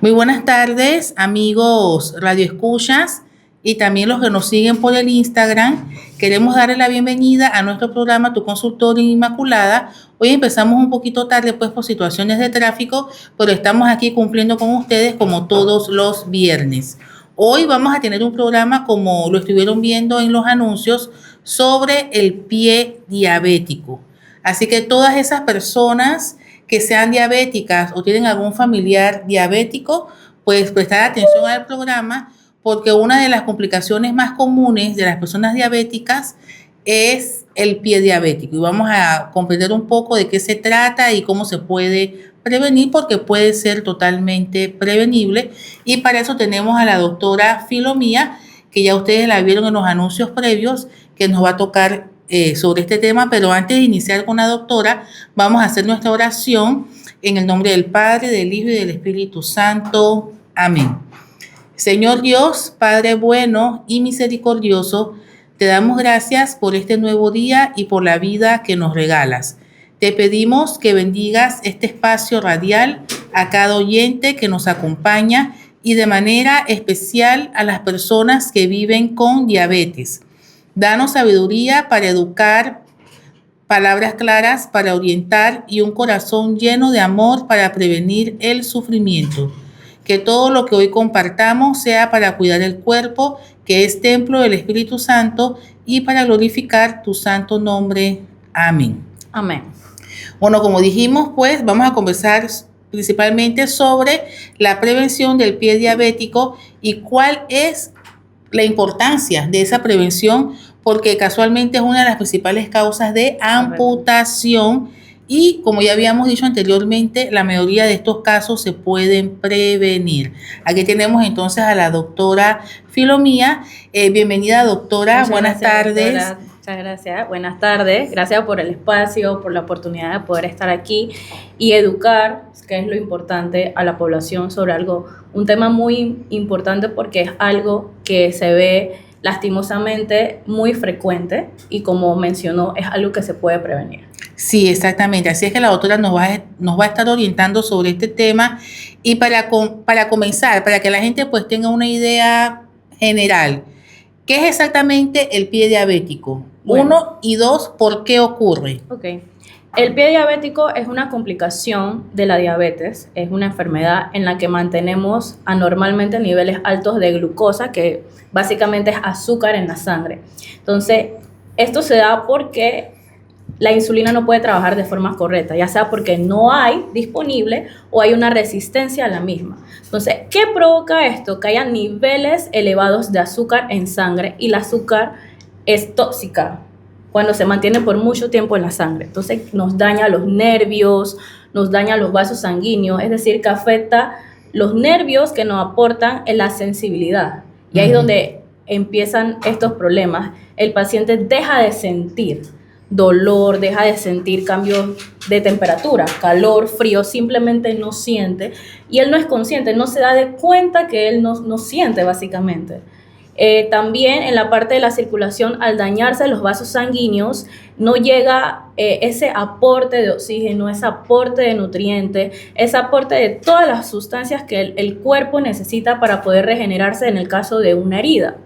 Muy buenas tardes, amigos radioescuchas y también los que nos siguen por el Instagram. Queremos darle la bienvenida a nuestro programa Tu Consultorio Inmaculada. Hoy empezamos un poquito tarde, pues por situaciones de tráfico, pero estamos aquí cumpliendo con ustedes como todos los viernes. Hoy vamos a tener un programa, como lo estuvieron viendo en los anuncios, sobre el pie diabético. Así que todas esas personas que sean diabéticas o tienen algún familiar diabético, pues prestar atención al programa, porque una de las complicaciones más comunes de las personas diabéticas es el pie diabético. Y vamos a comprender un poco de qué se trata y cómo se puede prevenir, porque puede ser totalmente prevenible. Y para eso tenemos a la doctora Filomía, que ya ustedes la vieron en los anuncios previos, que nos va a tocar sobre este tema. Pero antes de iniciar con la doctora, vamos a hacer nuestra oración en el nombre del Padre, del Hijo y del Espíritu Santo. Amén. Señor Dios, Padre bueno y misericordioso, te damos gracias por este nuevo día y por la vida que nos regalas. Te pedimos que bendigas este espacio radial a cada oyente que nos acompaña y de manera especial a las personas que viven con diabetes. Danos sabiduría para educar, palabras claras para orientar y un corazón lleno de amor para prevenir el sufrimiento. Que todo lo que hoy compartamos sea para cuidar el cuerpo, que es templo del Espíritu Santo, y para glorificar tu santo nombre. Amén. Amén. Bueno, como dijimos, pues vamos a conversar principalmente sobre la prevención del pie diabético y cuál es la importancia de esa prevención, porque casualmente es una de las principales causas de amputación. Y como ya habíamos dicho anteriormente, la mayoría de estos casos se pueden prevenir. Aquí tenemos entonces a la doctora Filomía. Bienvenida, doctora. Muchas Buenas tardes. Doctora. Muchas gracias. Buenas tardes. Gracias por el espacio, por la oportunidad de poder estar aquí y educar, que es lo importante, a la población sobre un tema muy importante, porque es algo que se ve lastimosamente muy frecuente y, como mencionó, es algo que se puede prevenir. Sí, exactamente. Así es que la doctora nos va a estar orientando sobre este tema. Y para comenzar, para que la gente pues tenga una idea general, ¿qué es exactamente el pie diabético? Bueno. 1 y 2, ¿por qué ocurre? Ok. El pie diabético es una complicación de la diabetes, es una enfermedad en la que mantenemos anormalmente niveles altos de glucosa, que básicamente es azúcar en la sangre. Entonces, esto se da porque la insulina no puede trabajar de forma correcta, ya sea porque no hay disponible o hay una resistencia a la misma. Entonces, ¿qué provoca esto? Que haya niveles elevados de azúcar en sangre, y el azúcar es tóxica cuando se mantiene por mucho tiempo en la sangre. Entonces, nos daña los nervios, nos daña los vasos sanguíneos, es decir, que afecta los nervios que nos aportan en la sensibilidad. Y ahí es donde empiezan estos problemas. El paciente deja de sentir dolor, deja de sentir cambios de temperatura, calor, frío, simplemente no siente, y él no es consciente, no se da de cuenta que él no siente, básicamente. También en la parte de la circulación, al dañarse los vasos sanguíneos, no llega ese aporte de oxígeno, ese aporte de nutrientes, ese aporte de todas las sustancias que el cuerpo necesita para poder regenerarse en el caso de una herida.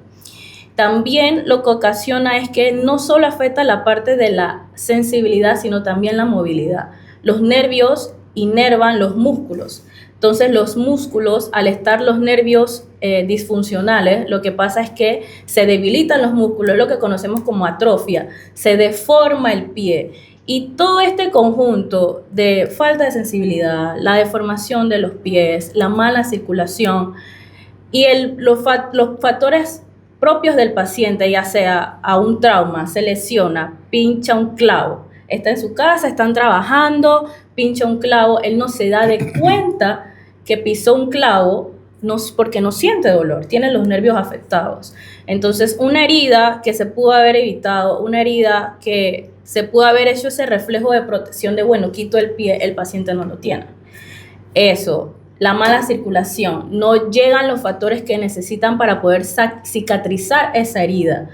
También lo que ocasiona es que no solo afecta la parte de la sensibilidad, sino también la movilidad. Los nervios inervan los músculos. Entonces, los músculos, al estar los nervios disfuncionales, lo que pasa es que se debilitan los músculos, lo que conocemos como atrofia, se deforma el pie. Y todo este conjunto de falta de sensibilidad, la deformación de los pies, la mala circulación y los factores propios del paciente, ya sea a un trauma, se lesiona, pincha un clavo, está en su casa, están trabajando, pincha un clavo, él no se da de cuenta que pisó un clavo, porque no siente dolor, tiene los nervios afectados. Entonces, una herida que se pudo haber evitado, una herida que se pudo haber hecho ese reflejo de protección de, bueno, quito el pie, el paciente no lo tiene. Eso. La mala circulación, no llegan los factores que necesitan para poder cicatrizar esa herida.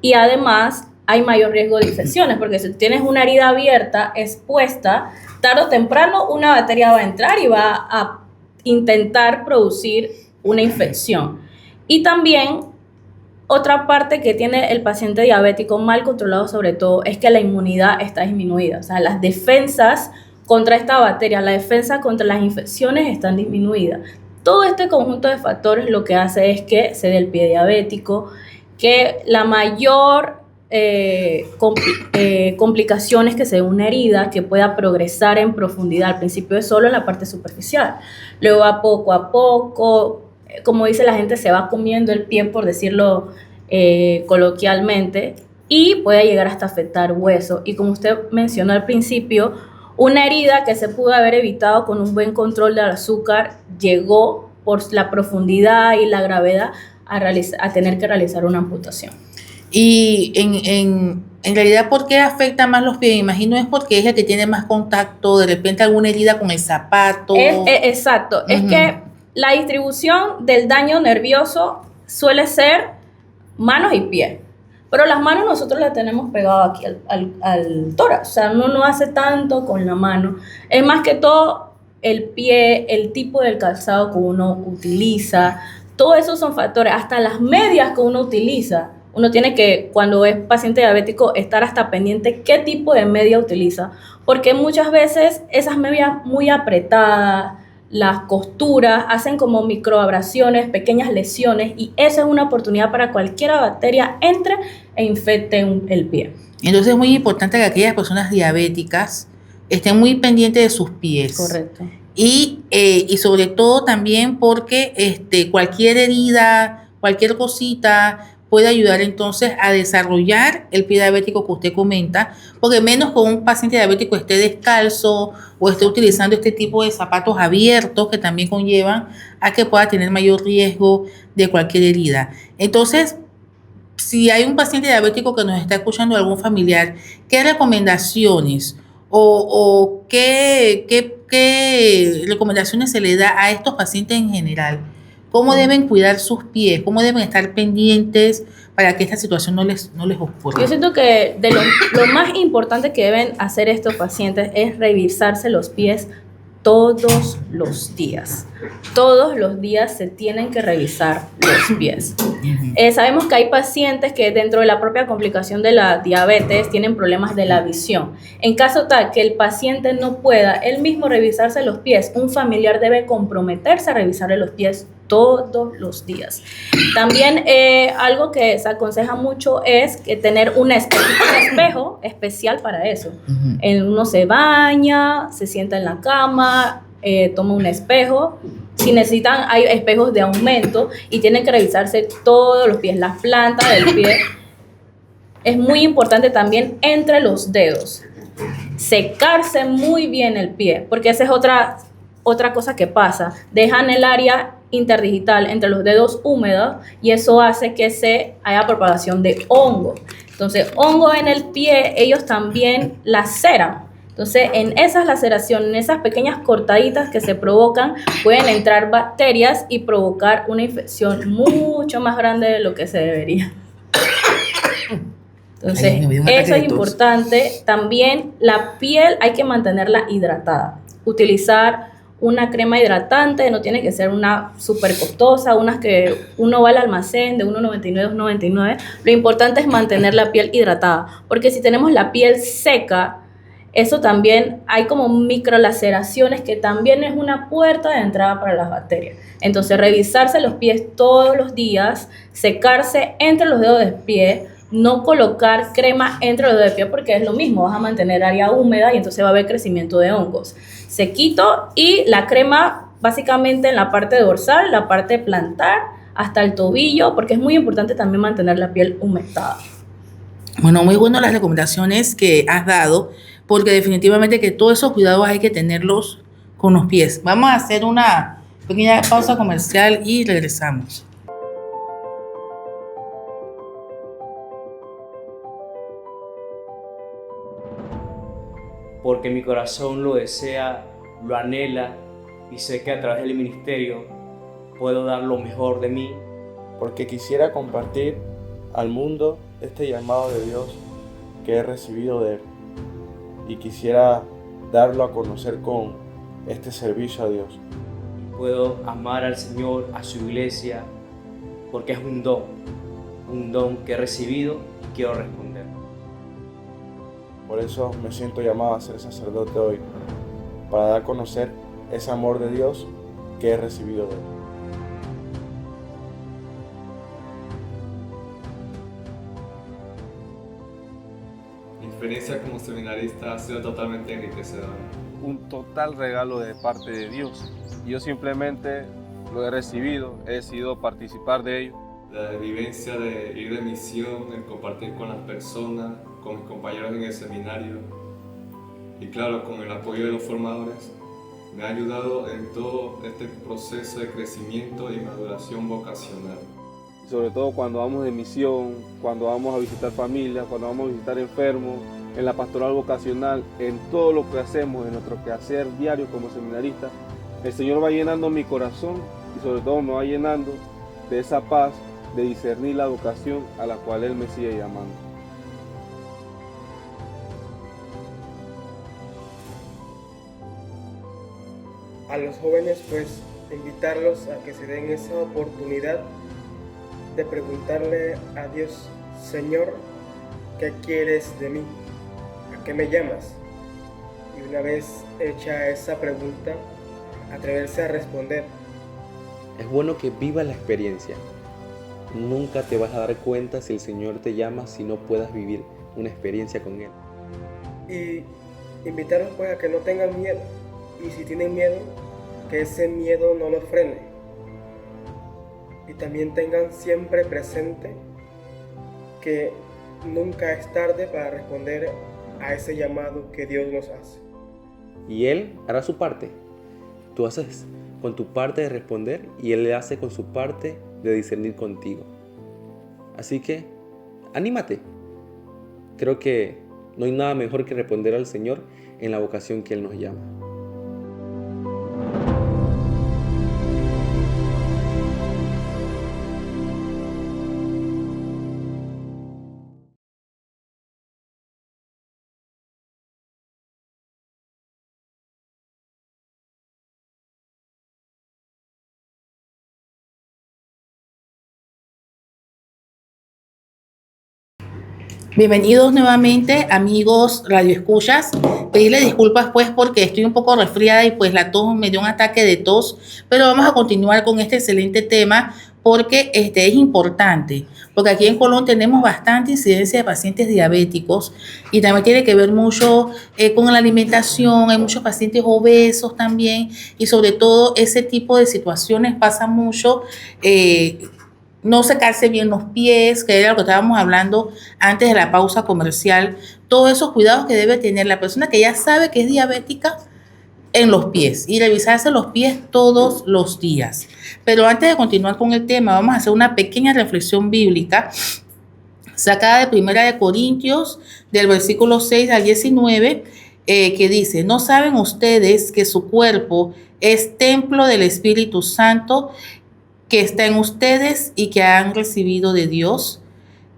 Y además hay mayor riesgo de infecciones, porque si tienes una herida abierta, expuesta, tarde o temprano una bacteria va a entrar y va a intentar producir una infección. Y también otra parte que tiene el paciente diabético mal controlado sobre todo es que la inmunidad está disminuida, o sea, las defensas contra esta bacteria, la defensa contra las infecciones están disminuidas. Todo este conjunto de factores lo que hace es que se dé el pie diabético, que la mayor complicaciones que se dé una herida que pueda progresar en profundidad. Al principio es solo en la parte superficial, luego a poco, como dice la gente, se va comiendo el pie, por decirlo coloquialmente, y puede llegar hasta afectar hueso. Y como usted mencionó al principio, una herida que se pudo haber evitado con un buen control del azúcar llegó por la profundidad y la gravedad a tener que realizar una amputación. Y en realidad, ¿por qué afecta más los pies? Me imagino es porque es el que tiene más contacto, de repente alguna herida con el zapato. Exacto, es que la distribución del daño nervioso suele ser manos y pies. Pero las manos nosotros las tenemos pegadas aquí al tórax, o sea, uno no hace tanto con la mano. Es más que todo el pie, el tipo del calzado que uno utiliza, todos esos son factores, hasta las medias que uno utiliza. Uno tiene que, cuando es paciente diabético, estar hasta pendiente qué tipo de media utiliza, porque muchas veces esas medias muy apretadas, las costuras hacen como microabrasiones, pequeñas lesiones, y esa es una oportunidad para cualquier bacteria entre e infecte el pie. Entonces es muy importante que aquellas personas diabéticas estén muy pendientes de sus pies. Correcto. Y sobre todo también porque cualquier herida, cualquier cosita puede ayudar entonces a desarrollar el pie diabético que usted comenta, porque menos con un paciente diabético esté descalzo o esté utilizando este tipo de zapatos abiertos que también conllevan a que pueda tener mayor riesgo de cualquier herida. Entonces, si hay un paciente diabético que nos está escuchando, algún familiar, ¿qué recomendaciones o qué recomendaciones se le da a estos pacientes en general? ¿Cómo deben cuidar sus pies? ¿Cómo deben estar pendientes para que esta situación no les ocurra? Yo siento que lo más importante que deben hacer estos pacientes es revisarse los pies todos los días. Todos los días se tienen que revisar los pies. Sabemos que hay pacientes que dentro de la propia complicación de la diabetes tienen problemas de la visión. En caso tal que el paciente no pueda él mismo revisarse los pies, un familiar debe comprometerse a revisarle los pies todos los días. También algo que se aconseja mucho es que tener un espejo especial para eso. Uno se baña, se sienta en la cama, toma un espejo. Si necesitan, hay espejos de aumento y tienen que revisarse todos los pies, las plantas del pie. Es muy importante también entre los dedos. Secarse muy bien el pie, porque esa es otra cosa que pasa. Dejan el área interdigital entre los dedos húmedos y eso hace que haya propagación de hongo. Entonces, hongo en el pie, ellos también laceran. Entonces, en esas laceraciones, en esas pequeñas cortaditas que se provocan, pueden entrar bacterias y provocar una infección mucho más grande de lo que se debería. Entonces, eso es importante. También la piel hay que mantenerla hidratada. Utilizar una crema hidratante, no tiene que ser una súper costosa, unas que uno va al almacén de $1.99, $2.99. Lo importante es mantener la piel hidratada, porque si tenemos la piel seca, eso también hay como microlaceraciones que también es una puerta de entrada para las bacterias. Entonces, revisarse los pies todos los días, secarse entre los dedos del pie, no colocar crema entre los dedos del pie porque es lo mismo, vas a mantener área húmeda y entonces va a haber crecimiento de hongos. Sequito y la crema básicamente en la parte dorsal, la parte plantar, hasta el tobillo, porque es muy importante también mantener la piel humectada. Bueno, muy bueno las recomendaciones que has dado, porque definitivamente que todos esos cuidados hay que tenerlos con los pies. Vamos a hacer una pequeña pausa comercial y regresamos. Porque mi corazón lo desea, lo anhela y sé que a través del ministerio puedo dar lo mejor de mí. Porque quisiera compartir al mundo este llamado de Dios que he recibido de Él y quisiera darlo a conocer con este servicio a Dios. puedo amar al Señor, a su iglesia, porque es un don que he recibido y quiero responder. Por eso me siento llamado a ser sacerdote hoy, para dar a conocer ese amor de Dios que he recibido de Él. Mi experiencia como seminarista ha sido totalmente enriquecedora. Un total regalo de parte de Dios. Yo simplemente lo he recibido, he decidido participar de ello. La vivencia de ir de misión, el compartir con las personas, con mis compañeros en el seminario y claro, con el apoyo de los formadores, me ha ayudado en todo este proceso de crecimiento y maduración vocacional. Y sobre todo cuando vamos de misión, cuando vamos a visitar familias, cuando vamos a visitar enfermos, en la pastoral vocacional, en todo lo que hacemos, en nuestro quehacer diario como seminaristas, el Señor va llenando mi corazón y sobre todo me va llenando de esa paz, de discernir la vocación a la cual Él me sigue llamando. A los jóvenes, pues, invitarlos a que se den esa oportunidad de preguntarle a Dios: Señor, ¿qué quieres de mí? ¿A qué me llamas? Y una vez hecha esa pregunta, atreverse a responder. Es bueno que vivas la experiencia. Nunca te vas a dar cuenta si el Señor te llama si no puedas vivir una experiencia con Él. Y invitarlos, pues, a que no tengan miedo. Y si tienen miedo, que ese miedo no los frene. Y también tengan siempre presente que nunca es tarde para responder a ese llamado que Dios nos hace. Y Él hará su parte. Tú haces con tu parte de responder y Él le hace con su parte de discernir contigo. Así que, anímate. Creo que no hay nada mejor que responder al Señor en la vocación que Él nos llama. Bienvenidos nuevamente, amigos radioescuchas. Pedirle disculpas pues porque estoy un poco resfriada y pues la tos me dio un ataque de tos, pero vamos a continuar con este excelente tema porque es importante, porque aquí en Colón tenemos bastante incidencia de pacientes diabéticos y también tiene que ver mucho con la alimentación. Hay muchos pacientes obesos también y sobre todo ese tipo de situaciones pasa mucho. No secarse bien los pies, que era lo que estábamos hablando antes de la pausa comercial. Todos esos cuidados que debe tener la persona que ya sabe que es diabética en los pies y revisarse los pies todos los días. Pero antes de continuar con el tema, vamos a hacer una pequeña reflexión bíblica sacada de Primera de Corintios, del versículo 6 al 19, que dice: ¿No saben ustedes que su cuerpo es templo del Espíritu Santo que está en ustedes y que han recibido de Dios?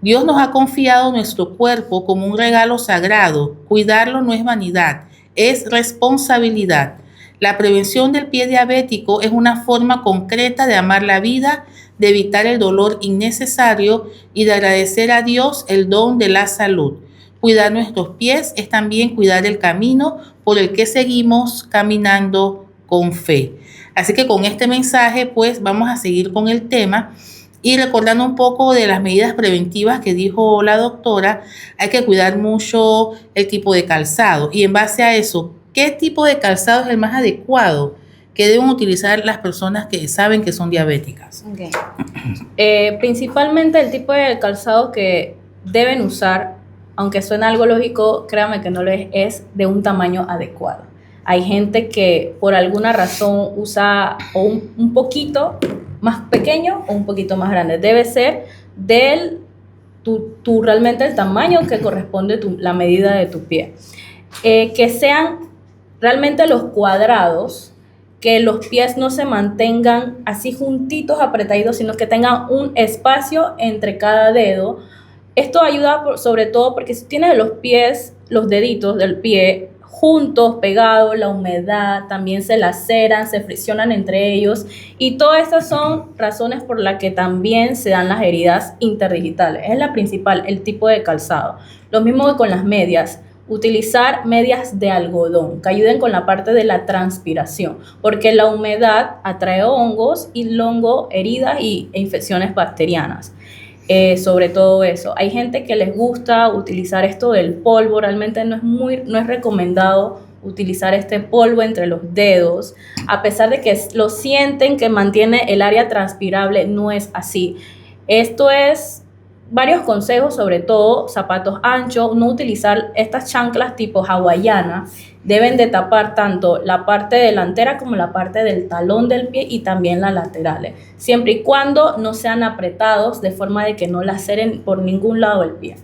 Dios nos ha confiado nuestro cuerpo como un regalo sagrado. Cuidarlo no es vanidad, es responsabilidad. La prevención del pie diabético es una forma concreta de amar la vida, de evitar el dolor innecesario y de agradecer a Dios el don de la salud. Cuidar nuestros pies es también cuidar el camino por el que seguimos caminando con fe. Así que con este mensaje, pues vamos a seguir con el tema y recordando un poco de las medidas preventivas que dijo la doctora. Hay que cuidar mucho el tipo de calzado y en base a eso, ¿qué tipo de calzado es el más adecuado que deben utilizar las personas que saben que son diabéticas? Okay. Principalmente el tipo de calzado que deben usar, aunque suena algo lógico, créanme que no lo es de un tamaño adecuado. Hay gente que por alguna razón usa o un poquito más pequeño o un poquito más grande. Debe ser realmente el tamaño que corresponde la medida de tu pie. Que sean realmente los cuadrados, que los pies no se mantengan así juntitos, apretaditos, sino que tengan un espacio entre cada dedo. Esto ayuda sobre todo porque si tienes los pies, los deditos del pie juntos, pegados, la humedad, también se laceran, se friccionan entre ellos, y todas estas son razones por las que también se dan las heridas interdigitales. Es la principal, el tipo de calzado. Lo mismo que con las medias. Utilizar medias de algodón que ayuden con la parte de la transpiración, porque la humedad atrae hongos y el hongo heridas e infecciones bacterianas. Sobre todo eso. Hay gente que les gusta utilizar esto del polvo, realmente no es recomendado utilizar este polvo entre los dedos, a pesar de que lo sienten que mantiene el área transpirable, no es así. Esto es varios consejos, sobre todo zapatos anchos, no utilizar estas chanclas tipo hawaiana, deben de tapar tanto la parte delantera como la parte del talón del pie y también las laterales, siempre y cuando no sean apretados de forma de que no laceren por ningún lado del pie.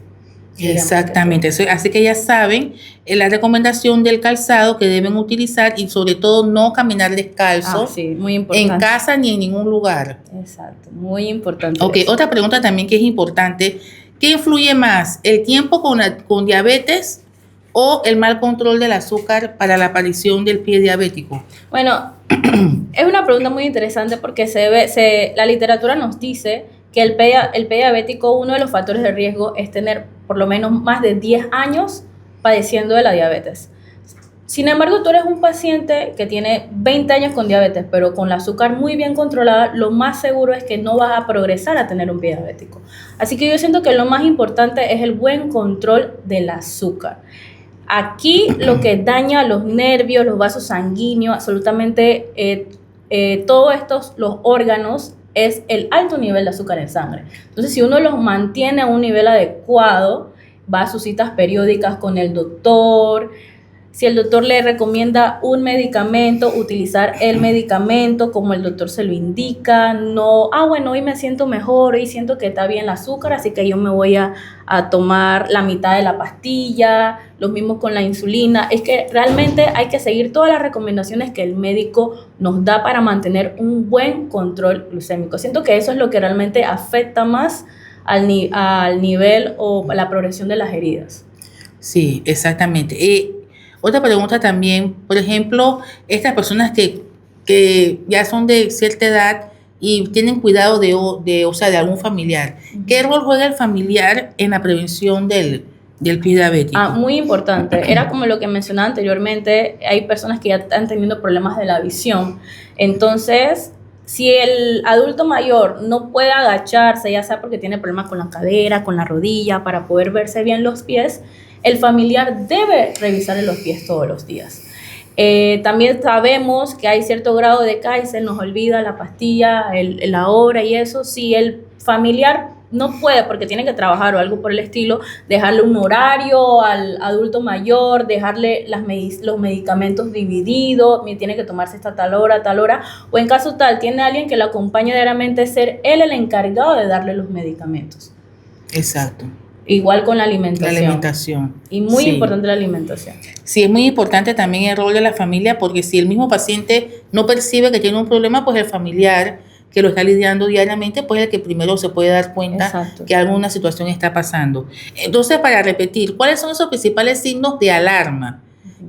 Exactamente, así que ya saben la recomendación del calzado que deben utilizar y sobre todo no caminar descalzo sí, muy importante. En casa ni en ningún lugar. Exacto, muy importante. Ok, eso. Otra pregunta también que es importante, ¿qué influye más, el tiempo con diabetes o el mal control del azúcar para la aparición del pie diabético? Bueno, es una pregunta muy interesante porque la literatura nos dice que el pie diabético, uno de los factores de riesgo es tener por lo menos más de 10 años padeciendo de la diabetes. Sin embargo, tú eres un paciente que tiene 20 años con diabetes, pero con el azúcar muy bien controlada, lo más seguro es que no vas a progresar a tener un pie diabético. Así que yo siento que lo más importante es el buen control del azúcar. Aquí lo que daña los nervios, los vasos sanguíneos, absolutamente todos los órganos, es el alto nivel de azúcar en sangre. Entonces, si uno los mantiene a un nivel adecuado, va a sus citas periódicas con el doctor. Si el doctor le recomienda un medicamento, utilizar el medicamento como el doctor se lo indica. No, bueno, hoy me siento mejor, hoy siento que está bien el azúcar, así que yo me voy a tomar la mitad de la pastilla. Lo mismo con la insulina. Es que realmente hay que seguir todas las recomendaciones que el médico nos da para mantener un buen control glucémico. Siento que eso es lo que realmente afecta más al nivel o la progresión de las heridas. Sí, exactamente. Otra pregunta también, por ejemplo, estas personas que ya son de cierta edad y tienen cuidado de algún familiar. ¿Qué rol juega el familiar en la prevención del pie diabético? Muy importante. Era como lo que mencionaba anteriormente, hay personas que ya están teniendo problemas de la visión. Entonces, si el adulto mayor no puede agacharse, ya sea porque tiene problemas con la cadera, con la rodilla, para poder verse bien los pies, el familiar debe revisarle los pies todos los días. También sabemos que hay cierto grado de se nos olvida la pastilla, la hora y eso. Si el familiar no puede porque tiene que trabajar o algo por el estilo, dejarle un horario al adulto mayor, dejarle los medicamentos divididos, tiene que tomarse esta tal hora, o en caso tal, tiene alguien que lo acompañe diariamente, ser él el encargado de darle los medicamentos. Exacto. Igual con la alimentación. La alimentación. Y muy importante la alimentación. Sí, es muy importante también el rol de la familia, porque si el mismo paciente no percibe que tiene un problema, pues el familiar que lo está lidiando diariamente, pues el que primero se puede dar cuenta Exacto. que alguna situación está pasando. Entonces, para repetir, ¿cuáles son esos principales signos de alarma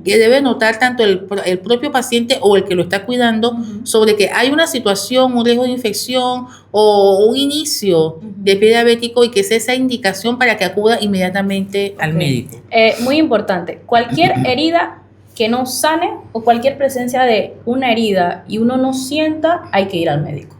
que debe notar tanto el propio paciente o el que lo está cuidando sobre que hay una situación, un riesgo de infección o un inicio de pie diabético y que es esa indicación para que acuda inmediatamente al médico? Muy importante. Cualquier herida que no sane o cualquier presencia de una herida y uno no sienta, hay que ir al médico.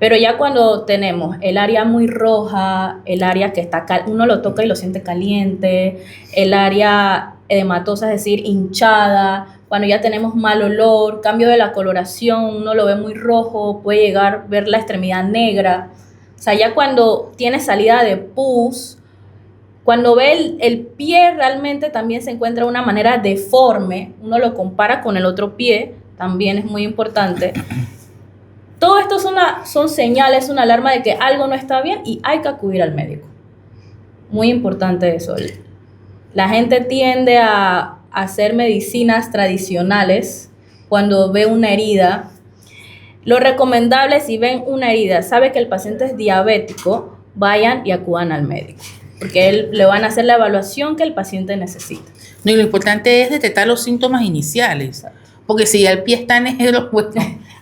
Pero ya cuando tenemos el área muy roja, el área que uno lo toca y lo siente caliente, el área edematosa, es decir, hinchada, cuando ya tenemos mal olor, cambio de la coloración, uno lo ve muy rojo, puede llegar a ver la extremidad negra. O sea, ya cuando tiene salida de pus, cuando ve el pie realmente también se encuentra de una manera deforme, uno lo compara con el otro pie, también es muy importante. Todo esto son señales, una alarma de que algo no está bien y hay que acudir al médico. Muy importante eso. La gente tiende a hacer medicinas tradicionales cuando ve una herida. Lo recomendable, si ven una herida, sabe que el paciente es diabético, vayan y acudan al médico. porque le van a hacer la evaluación que el paciente necesita. No, y lo importante es detectar los síntomas iniciales, porque si ya el pie está negro, bueno,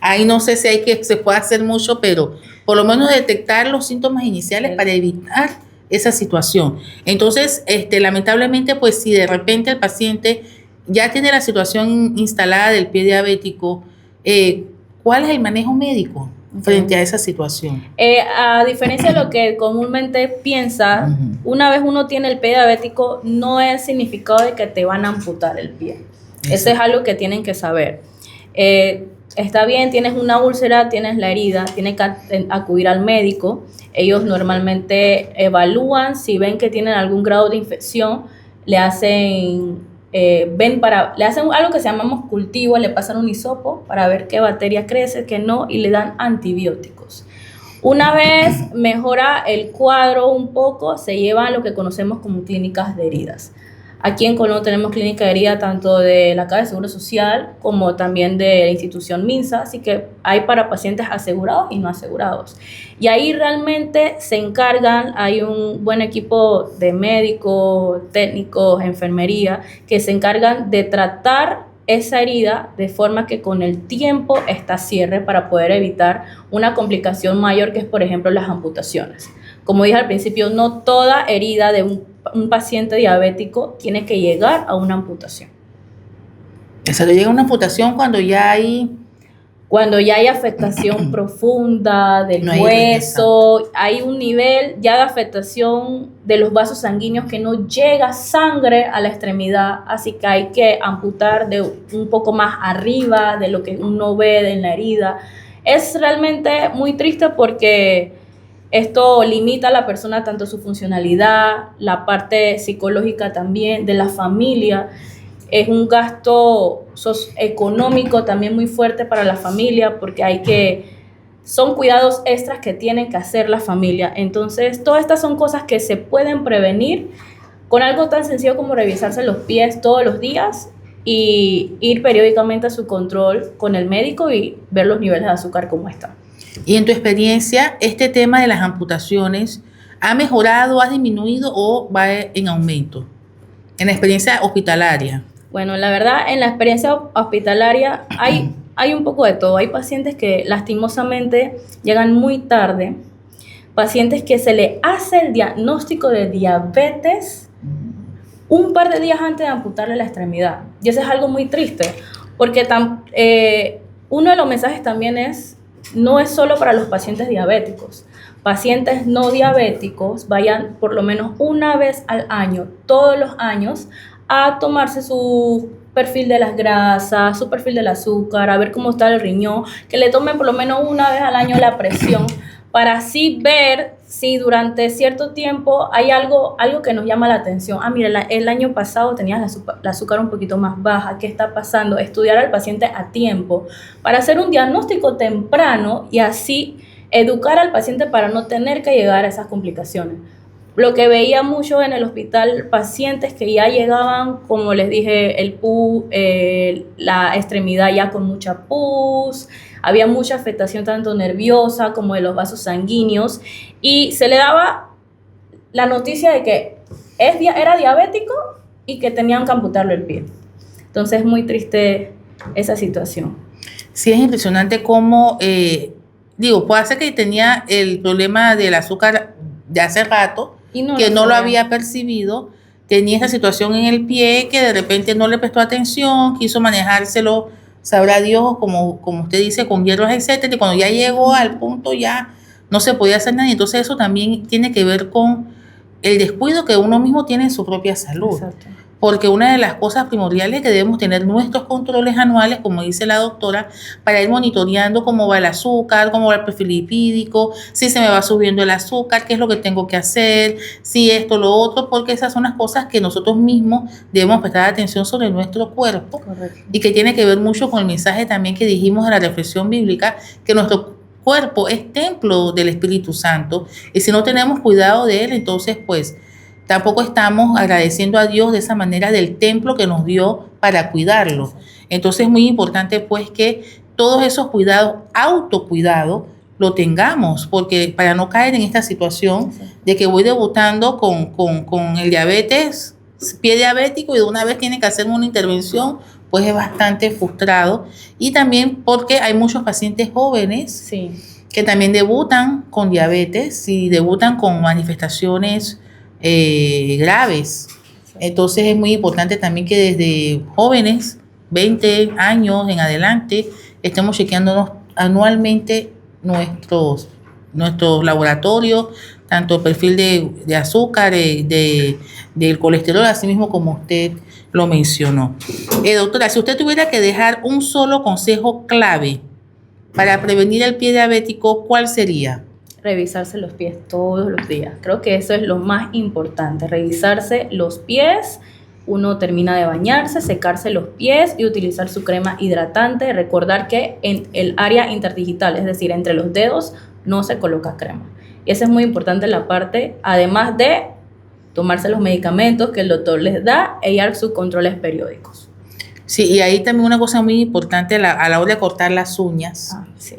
ahí no sé si se puede hacer mucho, pero por lo menos detectar los síntomas iniciales para evitar esa situación. Entonces, lamentablemente, pues si de repente el paciente ya tiene la situación instalada del pie diabético, ¿cuál es el manejo médico frente a esa situación? A diferencia de lo que comúnmente piensa, una vez uno tiene el pie diabético, no es significado de que te van a amputar el pie. Eso es algo que tienen que saber. Está bien, tienes una úlcera, tienes la herida, tienes que acudir al médico. Ellos normalmente evalúan, si ven que tienen algún grado de infección, le hacen algo que se llamamos cultivo, le pasan un hisopo para ver qué bacteria crece, qué no, y le dan antibióticos. Una vez mejora el cuadro un poco, se lleva a lo que conocemos como clínicas de heridas. Aquí en Colón tenemos clínica de herida tanto de la Caja de Seguro Social como también de la institución MINSA, así que hay para pacientes asegurados y no asegurados. Y ahí realmente se encargan, hay un buen equipo de médicos, técnicos, enfermería, que se encargan de tratar esa herida de forma que con el tiempo esta cierre para poder evitar una complicación mayor que es, por ejemplo, las amputaciones. Como dije al principio, no toda herida de un paciente diabético tiene que llegar a una amputación. O sea, llega a una amputación cuando ya hay afectación profunda del hueso, hay un nivel ya de afectación de los vasos sanguíneos que no llega sangre a la extremidad, así que hay que amputar de un poco más arriba de lo que uno ve en la herida. Es realmente muy triste porque esto limita a la persona tanto su funcionalidad, la parte psicológica también de la familia. Es un gasto económico también muy fuerte para la familia porque son cuidados extras que tienen que hacer la familia. Entonces, todas estas son cosas que se pueden prevenir con algo tan sencillo como revisarse los pies todos los días y ir periódicamente a su control con el médico y ver los niveles de azúcar cómo están. Y en tu experiencia, este tema de las amputaciones, ¿ha mejorado, ha disminuido o va en aumento? En la experiencia hospitalaria. Bueno, la verdad, en la experiencia hospitalaria hay un poco de todo. Hay pacientes que lastimosamente llegan muy tarde, pacientes que se le hace el diagnóstico de diabetes un par de días antes de amputarle la extremidad. Y eso es algo muy triste, porque uno de los mensajes también no es solo para los pacientes diabéticos. Pacientes no diabéticos vayan por lo menos una vez al año, todos los años, a tomarse su perfil de las grasas, su perfil del azúcar, a ver cómo está el riñón, que le tomen por lo menos una vez al año la presión, para así ver si durante cierto tiempo hay algo que nos llama la atención. Mira, el año pasado tenías la azúcar un poquito más baja, ¿qué está pasando? Estudiar al paciente a tiempo para hacer un diagnóstico temprano y así educar al paciente para no tener que llegar a esas complicaciones. Lo que veía mucho en el hospital, pacientes que ya llegaban, como les dije, el pus, la extremidad ya con mucha pus, había mucha afectación tanto nerviosa como de los vasos sanguíneos y se le daba la noticia de que era diabético y que tenían que amputarle el pie. Entonces es muy triste esa situación. Sí, es impresionante cómo, puede ser que tenía el problema del azúcar de hace rato, que no lo había percibido, tenía esa situación en el pie que de repente no le prestó atención, quiso manejárselo, sabrá Dios, como usted dice, con hierros, etcétera, y cuando ya llegó al punto ya no se podía hacer nada. Entonces eso también tiene que ver con el descuido que uno mismo tiene en su propia salud. Exacto. Porque una de las cosas primordiales es que debemos tener nuestros controles anuales, como dice la doctora, para ir monitoreando cómo va el azúcar, cómo va el perfil lipídico, si se me va subiendo el azúcar, qué es lo que tengo que hacer, si esto, lo otro, porque esas son las cosas que nosotros mismos debemos prestar atención sobre nuestro cuerpo. Correcto. Y que tiene que ver mucho con el mensaje también que dijimos de la reflexión bíblica, que nuestro cuerpo es templo del Espíritu Santo, y si no tenemos cuidado de él, entonces pues tampoco estamos agradeciendo a Dios de esa manera del templo que nos dio para cuidarlo. Entonces es muy importante pues que todos esos cuidados, autocuidado, lo tengamos, porque para no caer en esta situación de que voy debutando con el diabetes, pie diabético, y de una vez tienen que hacerme una intervención, pues es bastante frustrado. Y también porque hay muchos pacientes jóvenes Sí. que también debutan con diabetes y debutan con manifestaciones graves. Entonces es muy importante también que desde jóvenes, 20 años en adelante, estemos chequeándonos anualmente nuestros laboratorios, tanto el perfil de azúcar, del colesterol, así mismo como usted lo mencionó. Doctora, si usted tuviera que dejar un solo consejo clave para prevenir el pie diabético, ¿cuál sería? Revisarse los pies todos los días. Creo que eso es lo más importante, revisarse los pies. Uno termina de bañarse, secarse los pies y utilizar su crema hidratante. Recordar que en el área interdigital, es decir, entre los dedos, no se coloca crema. Y esa es muy importante la parte, además de tomarse los medicamentos que el doctor les da e ir a sus controles periódicos. Sí, y ahí también una cosa muy importante a la hora de cortar las uñas. Sí.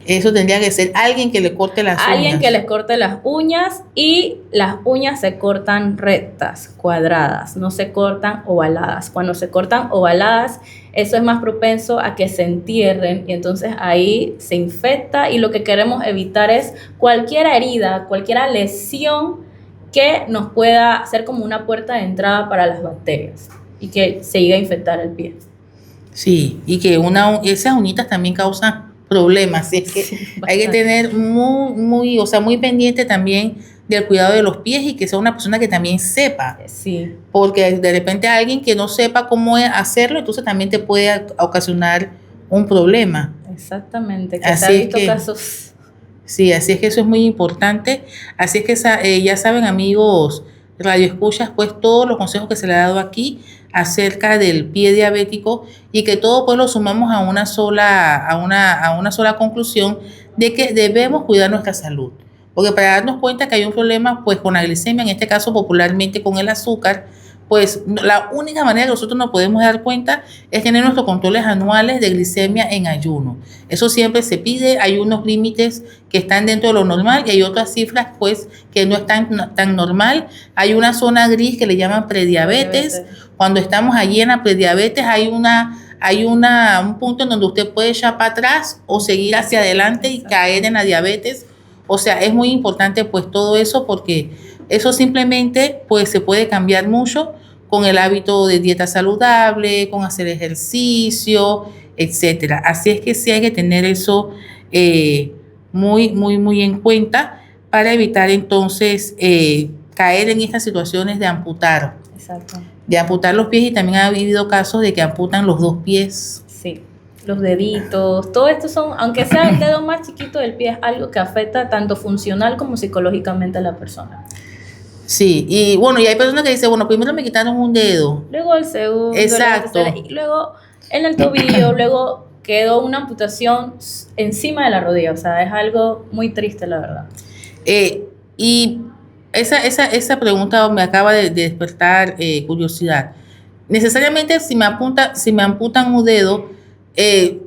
Eso tendría que ser alguien que le corte las uñas. Alguien que les corte las uñas, y las uñas se cortan rectas, cuadradas, no se cortan ovaladas. Cuando se cortan ovaladas, eso es más propenso a que se entierren y entonces ahí se infecta, y lo que queremos evitar es cualquier herida, cualquier lesión que nos pueda ser como una puerta de entrada para las bacterias y que se llegue a infectar el pie. Sí, y que esas uñitas también causan problemas, así es que hay que tener muy pendiente también del cuidado de los pies, y que sea una persona que también sepa. Sí. Porque de repente alguien que no sepa cómo hacerlo, entonces también te puede ocasionar un problema. Exactamente, que Así se han es visto que- casos. Sí, así es que eso es muy importante. Así es que ya saben, amigos radioescuchas, pues todos los consejos que se le ha dado aquí acerca del pie diabético, y que todo pues lo sumamos a una sola conclusión de que debemos cuidar nuestra salud. Porque para darnos cuenta que hay un problema pues con la glicemia, en este caso popularmente con el azúcar, pues la única manera que nosotros nos podemos dar cuenta es tener nuestros controles anuales de glicemia en ayuno. Eso siempre se pide. Hay unos límites que están dentro de lo normal y hay otras cifras pues que no están tan normal. Hay una zona gris que le llaman prediabetes. Cuando estamos allí en la prediabetes hay un punto en donde usted puede echar para atrás o seguir hacia adelante y caer en la diabetes. O sea, es muy importante pues todo eso, porque eso simplemente pues se puede cambiar mucho con el hábito de dieta saludable, con hacer ejercicio, etcétera. Así es que sí hay que tener eso muy en cuenta para evitar entonces caer en estas situaciones de amputar. Exacto. De amputar los pies, y también ha habido casos de que amputan los 2 pies. Sí, los deditos, todo esto son, aunque sea el dedo más chiquito del pie, es algo que afecta tanto funcional como psicológicamente a la persona. Sí, y bueno, y hay personas que dicen, bueno, primero me quitaron un dedo. Luego el segundo, Exacto. y luego en el tobillo, luego quedó una amputación encima de la rodilla. O sea, es algo muy triste, la verdad. Y esa pregunta me acaba de despertar curiosidad. Necesariamente si me amputan un dedo,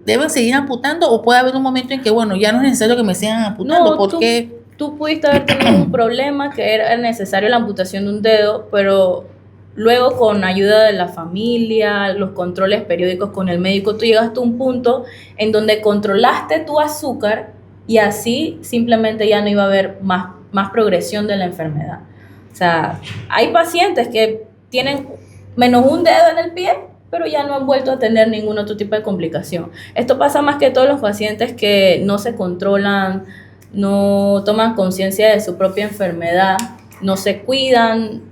¿deben seguir amputando, o puede haber un momento en que, bueno, ya no es necesario que me sigan amputando? No, Porque tú pudiste haber tenido un problema que era necesario la amputación de un dedo, pero luego con ayuda de la familia, los controles periódicos con el médico, tú llegaste a un punto en donde controlaste tu azúcar, y así simplemente ya no iba a haber más progresión de la enfermedad. O sea, hay pacientes que tienen menos un dedo en el pie, pero ya no han vuelto a tener ningún otro tipo de complicación. Esto pasa más que todos los pacientes que no se controlan, no toman conciencia de su propia enfermedad, no se cuidan,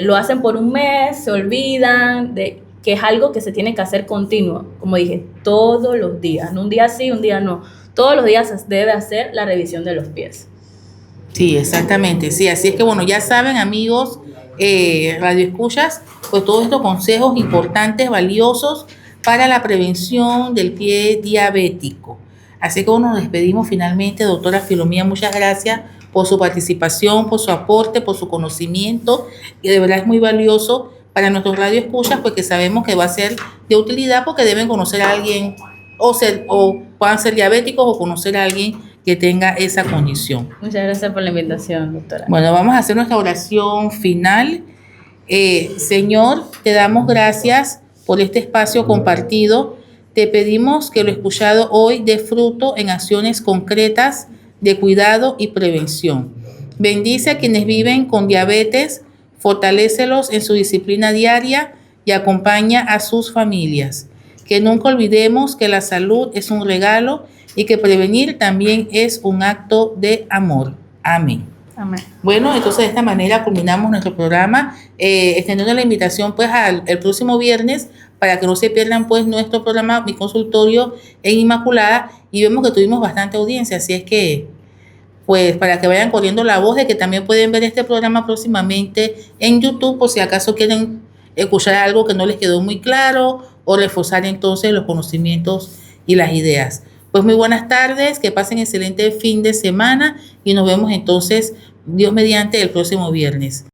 lo hacen por un mes, se olvidan de que es algo que se tiene que hacer continuo, como dije, todos los días, no un día sí, un día no, todos los días se debe hacer la revisión de los pies. sí, exactamente, sí, así es que bueno, ya saben, amigos radioescuchas, pues todos estos consejos importantes, valiosos para la prevención del pie diabético. Así que bueno, nos despedimos finalmente, doctora Filomía, muchas gracias por su participación, por su aporte, por su conocimiento, y de verdad es muy valioso para nuestros radioescuchas, pues que sabemos que va a ser de utilidad, porque deben conocer a alguien o puedan ser diabéticos o conocer a alguien que tenga esa condición. Muchas gracias por la invitación, doctora. Bueno, vamos a hacer nuestra oración final. Señor, te damos gracias por este espacio compartido. Te pedimos que lo escuchado hoy dé fruto en acciones concretas de cuidado y prevención. Bendice a quienes viven con diabetes, fortalécelos en su disciplina diaria y acompaña a sus familias. Que nunca olvidemos que la salud es un regalo y que prevenir también es un acto de amor. Amén. Amén. Bueno, entonces de esta manera culminamos nuestro programa, extendiendo la invitación pues el próximo viernes para que no se pierdan pues nuestro programa, mi consultorio en Inmaculada, y vemos que tuvimos bastante audiencia, así es que pues para que vayan corriendo la voz de que también pueden ver este programa próximamente en YouTube, por si acaso quieren escuchar algo que no les quedó muy claro o reforzar entonces los conocimientos y las ideas. Pues muy buenas tardes, que pasen excelente fin de semana y nos vemos entonces, Dios mediante, el próximo viernes.